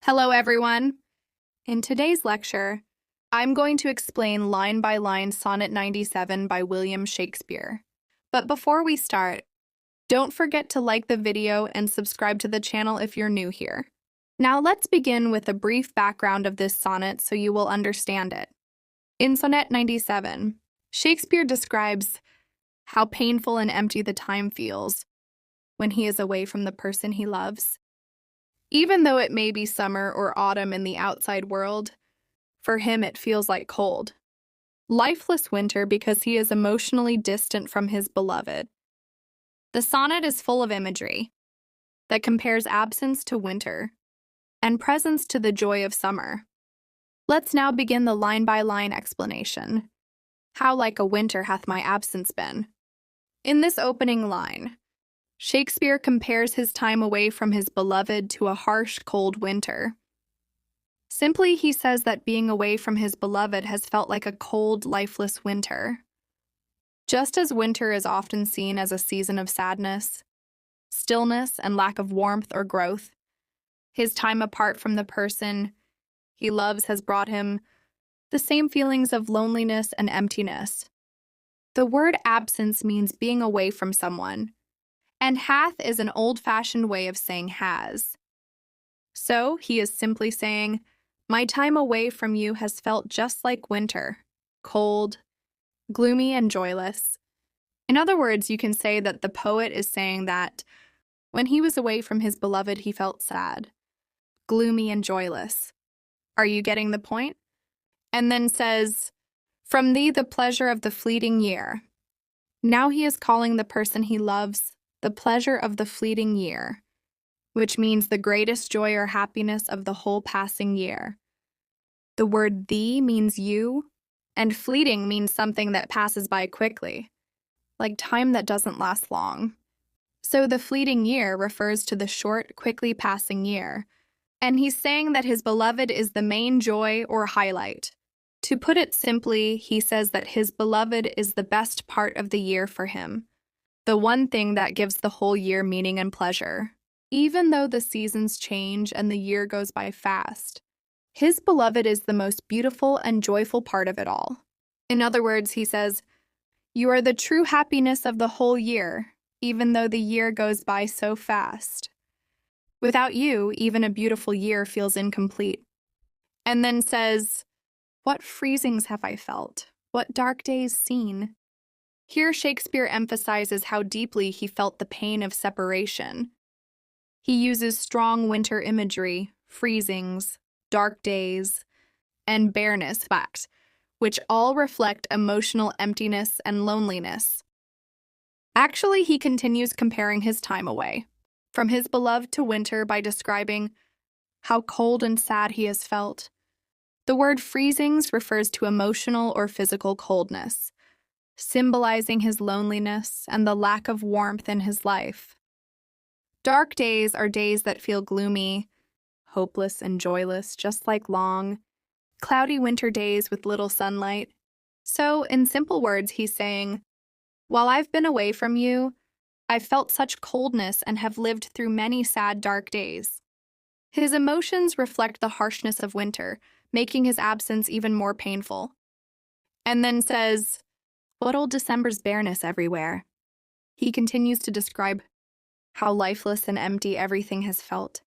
Hello, everyone. In today's lecture, I'm going to explain line by line Sonnet 97 by William Shakespeare. But before we start, don't forget to like the video and subscribe to the channel if you're new here. Now let's begin with a brief background of this sonnet so you will understand it. In Sonnet 97, Shakespeare describes how painful and empty the time feels when he is away from the person he loves. Even though it may be summer or autumn in the outside world, for him it feels like cold. Lifeless winter because he is emotionally distant from his beloved. The sonnet is full of imagery that compares absence to winter and presence to the joy of summer. Let's now begin the line-by-line explanation. How like a winter hath my absence been? In this opening line, Shakespeare compares his time away from his beloved to a harsh, cold winter. Simply, he says that being away from his beloved has felt like a cold, lifeless winter. Just as winter is often seen as a season of sadness, stillness, and lack of warmth or growth, his time apart from the person he loves has brought him the same feelings of loneliness and emptiness. The word absence means being away from someone, and hath is an old-fashioned way of saying has. So he is simply saying, my time away from you has felt just like winter, cold, gloomy, and joyless. In other words, you can say that the poet is saying that when he was away from his beloved, he felt sad, gloomy, and joyless. Are you getting the point? And then says, from thee the pleasure of the fleeting year. Now he is calling the person he loves the pleasure of the fleeting year, which means the greatest joy or happiness of the whole passing year. The word thee means you, and fleeting means something that passes by quickly, like time that doesn't last long. So the fleeting year refers to the short, quickly passing year, and he's saying that his beloved is the main joy or highlight. To put it simply, he says that his beloved is the best part of the year for him, the one thing that gives the whole year meaning and pleasure. Even though the seasons change and the year goes by fast, his beloved is the most beautiful and joyful part of it all. In other words, he says, you are the true happiness of the whole year, even though the year goes by so fast. Without you, even a beautiful year feels incomplete. And then says, what freezings have I felt? What dark days seen? Here Shakespeare emphasizes how deeply he felt the pain of separation. He uses strong winter imagery, freezings, dark days, and bareness facts, which all reflect emotional emptiness and loneliness. Actually, he continues comparing his time away from his beloved to winter by describing how cold and sad he has felt. The word freezings refers to emotional or physical coldness, symbolizing his loneliness and the lack of warmth in his life. Dark days are days that feel gloomy, hopeless, and joyless, just like long, cloudy winter days with little sunlight. So, in simple words, he's saying, while I've been away from you, I've felt such coldness and have lived through many sad, dark days. His emotions reflect the harshness of winter, making his absence even more painful. And then says, what old December's bareness everywhere. He continues to describe how lifeless and empty everything has felt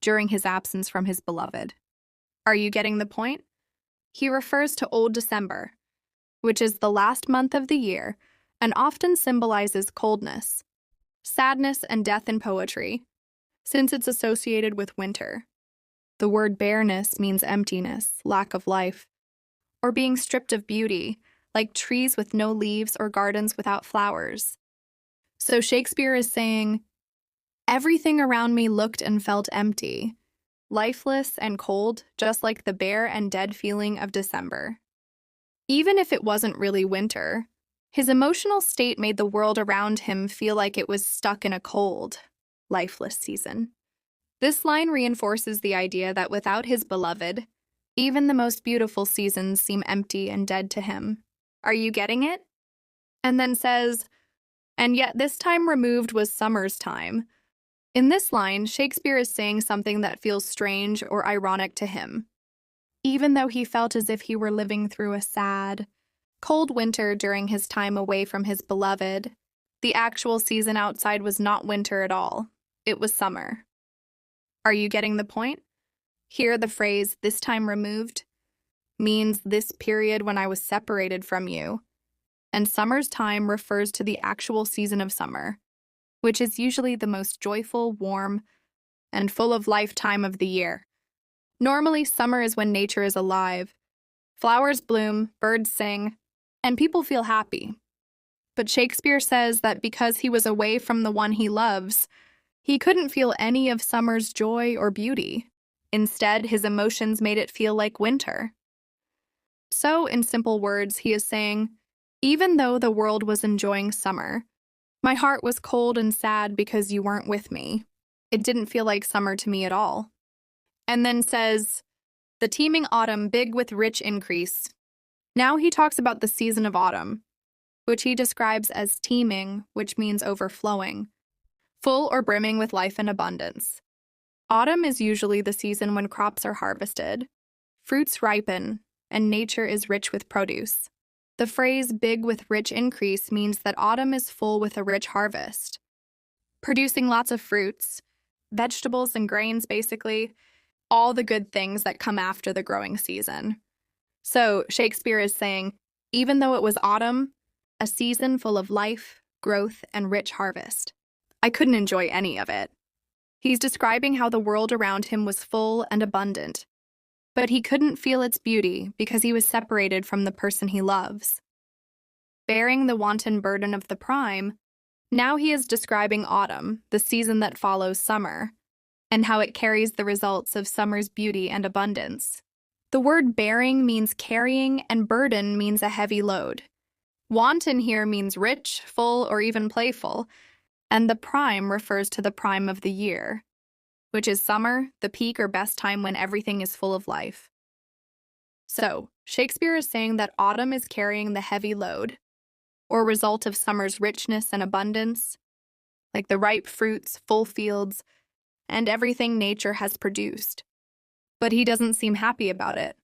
during his absence from his beloved. Are you getting the point? He refers to Old December, which is the last month of the year and often symbolizes coldness, sadness, and death in poetry, since it's associated with winter. The word bareness means emptiness, lack of life, or being stripped of beauty, like trees with no leaves or gardens without flowers. So Shakespeare is saying, everything around me looked and felt empty, lifeless and cold, just like the bare and dead feeling of December. Even if it wasn't really winter, his emotional state made the world around him feel like it was stuck in a cold, lifeless season. This line reinforces the idea that without his beloved, even the most beautiful seasons seem empty and dead to him. Are you getting it? And then says, and yet this time removed was summer's time, In this line, Shakespeare is saying something that feels strange or ironic to him. Even though he felt as if he were living through a sad, cold winter during his time away from his beloved, the actual season outside was not winter at all. It was summer. Are you getting the point? Here, the phrase, "this time removed," means this period when I was separated from you, and summer's time refers to the actual season of summer, which is usually the most joyful, warm, and full of life time of the year. Normally, summer is when nature is alive. Flowers bloom, birds sing, and people feel happy. But Shakespeare says that because he was away from the one he loves, he couldn't feel any of summer's joy or beauty. Instead, his emotions made it feel like winter. So, in simple words, he is saying, even though the world was enjoying summer, my heart was cold and sad because you weren't with me. It didn't feel like summer to me at all. And then says, the teeming autumn big with rich increase. Now he talks about the season of autumn, which he describes as teeming, which means overflowing, full or brimming with life and abundance. Autumn is usually the season when crops are harvested, fruits ripen, and nature is rich with produce. The phrase big with rich increase means that autumn is full with a rich harvest, producing lots of fruits, vegetables and grains basically, all the good things that come after the growing season. So Shakespeare is saying, even though it was autumn, a season full of life, growth, and rich harvest, I couldn't enjoy any of it. He's describing how the world around him was full and abundant, but he couldn't feel its beauty because he was separated from the person he loves. Bearing the wanton burden of the prime, now he is describing autumn, the season that follows summer, and how it carries the results of summer's beauty and abundance. The word bearing means carrying, and burden means a heavy load. Wanton here means rich, full, or even playful, and the prime refers to the prime of the year, which is summer, the peak or best time when everything is full of life. So, Shakespeare is saying that autumn is carrying the heavy load, or result of summer's richness and abundance, like the ripe fruits, full fields, and everything nature has produced. But he doesn't seem happy about it.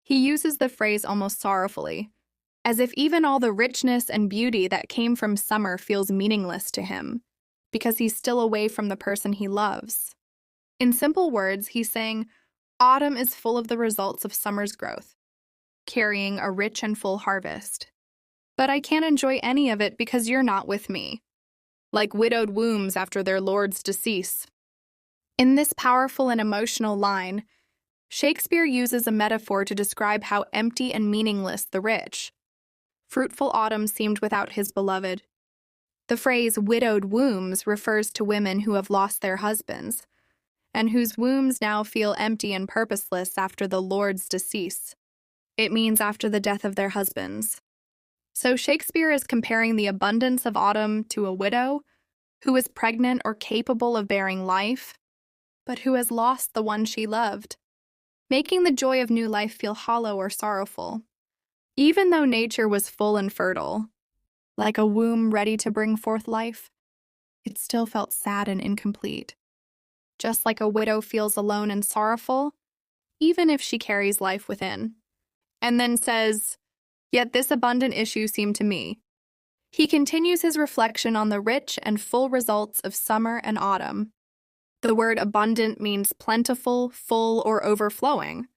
He uses the phrase almost sorrowfully, as if even all the richness and beauty that came from summer feels meaningless to him, because he's still away from the person he loves. In simple words, he's saying, autumn is full of the results of summer's growth, carrying a rich and full harvest. But I can't enjoy any of it because you're not with me, like widowed wombs after their lord's decease. In this powerful and emotional line, Shakespeare uses a metaphor to describe how empty and meaningless the rich, fruitful autumn seemed without his beloved. The phrase widowed wombs refers to women who have lost their husbands, and whose wombs now feel empty and purposeless after the Lord's decease. It means after the death of their husbands. So Shakespeare is comparing the abundance of autumn to a widow who is pregnant or capable of bearing life, but who has lost the one she loved, making the joy of new life feel hollow or sorrowful. Even though nature was full and fertile, like a womb ready to bring forth life, it still felt sad and incomplete. Just like a widow feels alone and sorrowful, even if she carries life within. And then says, yet this abundant issue seemed to me. He continues his reflection on the rich and full results of summer and autumn. The word abundant means plentiful, full, or overflowing.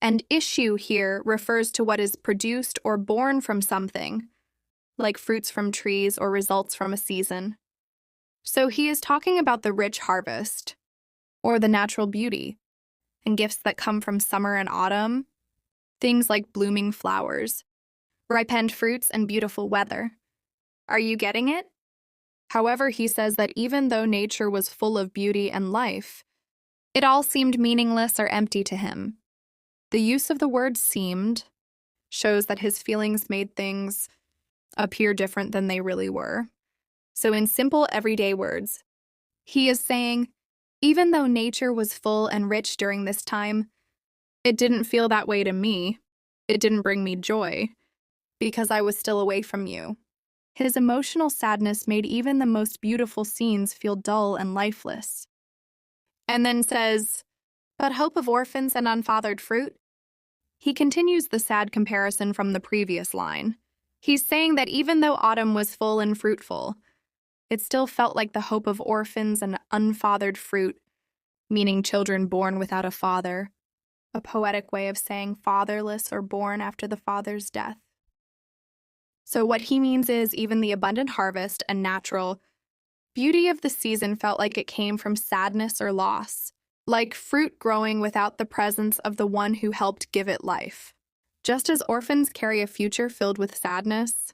And issue here refers to what is produced or born from something, like fruits from trees or results from a season. So he is talking about the rich harvest, or the natural beauty, and gifts that come from summer and autumn, things like blooming flowers, ripened fruits, and beautiful weather. Are you getting it? However, he says that even though nature was full of beauty and life, it all seemed meaningless or empty to him. The use of the word seemed shows that his feelings made things appear different than they really were. So in simple, everyday words, he is saying, even though nature was full and rich during this time, it didn't feel that way to me. It didn't bring me joy, because I was still away from you. His emotional sadness made even the most beautiful scenes feel dull and lifeless. And then says, "But hope of orphans and unfathered fruit?" He continues the sad comparison from the previous line. He's saying that even though autumn was full and fruitful, it still felt like the hope of orphans and unfathered fruit, meaning children born without a father, a poetic way of saying fatherless or born after the father's death. So what he means is even the abundant harvest and natural beauty of the season felt like it came from sadness or loss, like fruit growing without the presence of the one who helped give it life. Just as orphans carry a future filled with sadness,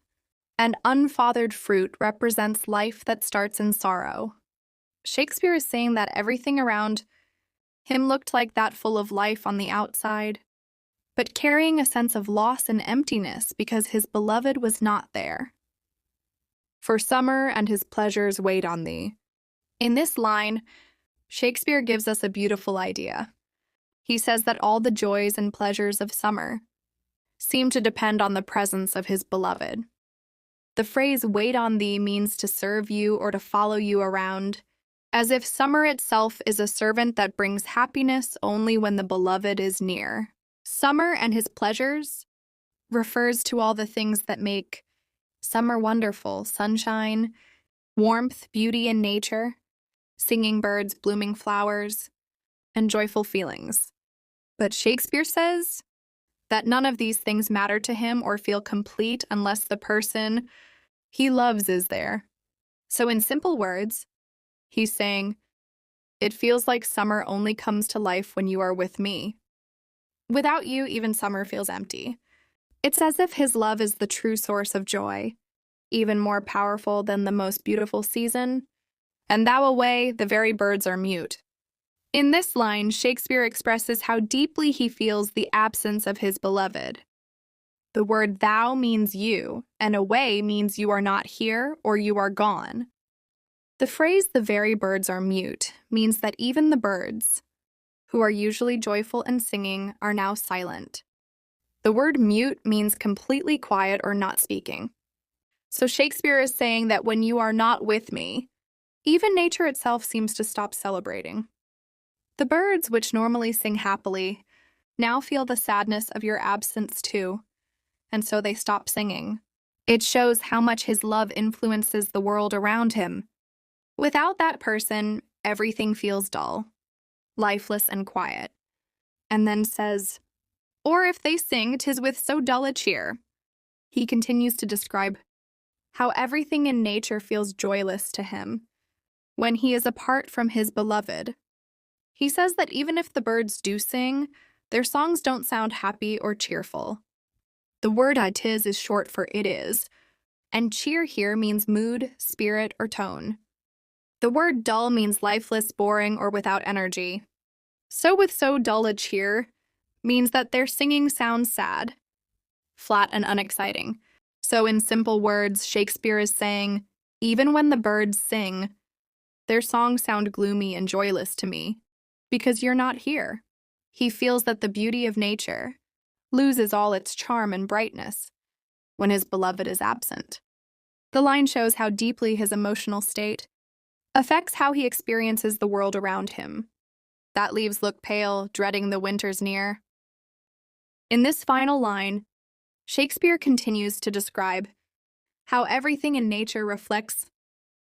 and unfathered fruit represents life that starts in sorrow. Shakespeare is saying that everything around him looked like that, full of life on the outside, but carrying a sense of loss and emptiness because his beloved was not there. For summer and his pleasures wait on thee. In this line, Shakespeare gives us a beautiful idea. He says that all the joys and pleasures of summer seem to depend on the presence of his beloved. The phrase "wait on thee" means to serve you or to follow you around, as if summer itself is a servant that brings happiness only when the beloved is near. Summer and his pleasures refers to all the things that make summer wonderful: sunshine, warmth, beauty in nature, singing birds, blooming flowers, and joyful feelings. But Shakespeare says that none of these things matter to him or feel complete unless the person he loves is there. So in simple words, he's saying, it feels like summer only comes to life when you are with me. Without you, even summer feels empty. It's as if his love is the true source of joy, even more powerful than the most beautiful season. And thou away, the very birds are mute. In this line, Shakespeare expresses how deeply he feels the absence of his beloved. The word thou means you, and away means you are not here or you are gone. The phrase "the very birds are mute" means that even the birds, who are usually joyful and singing, are now silent. The word mute means completely quiet or not speaking. So Shakespeare is saying that when you are not with me, even nature itself seems to stop celebrating. The birds, which normally sing happily, now feel the sadness of your absence too, and so they stop singing. It shows how much his love influences the world around him. Without that person, everything feels dull, lifeless, and quiet. And then says, "Or if they sing, 'tis with so dull a cheer." He continues to describe how everything in nature feels joyless to him when he is apart from his beloved. He says that even if the birds do sing, their songs don't sound happy or cheerful. The word "'tis" is short for "it is," and cheer here means mood, spirit, or tone. The word dull means lifeless, boring, or without energy. So with so dull a cheer means that their singing sounds sad, flat, and unexciting. So in simple words, Shakespeare is saying, even when the birds sing, their songs sound gloomy and joyless to me, because you're not here. He feels that the beauty of nature loses all its charm and brightness when his beloved is absent. The line shows how deeply his emotional state affects how he experiences the world around him. That leaves look pale, dreading the winter's near. In this final line, Shakespeare continues to describe how everything in nature reflects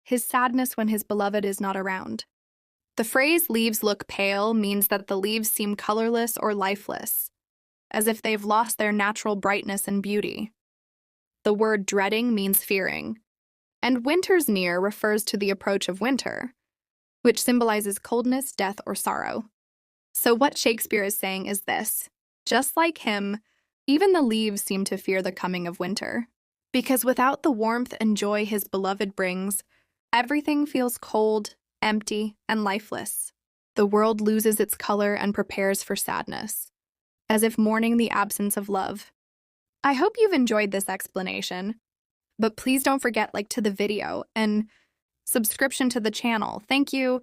his sadness when his beloved is not around. The phrase "leaves look pale" means that the leaves seem colorless or lifeless, as if they've lost their natural brightness and beauty. The word "dreading" means fearing, and "winter's near" refers to the approach of winter, which symbolizes coldness, death, or sorrow. So what Shakespeare is saying is this: just like him, even the leaves seem to fear the coming of winter, because without the warmth and joy his beloved brings, everything feels cold, empty, and lifeless. The world loses its color and prepares for sadness, as if mourning the absence of love. I hope you've enjoyed this explanation, but please don't forget to the video and subscription to the channel. Thank you.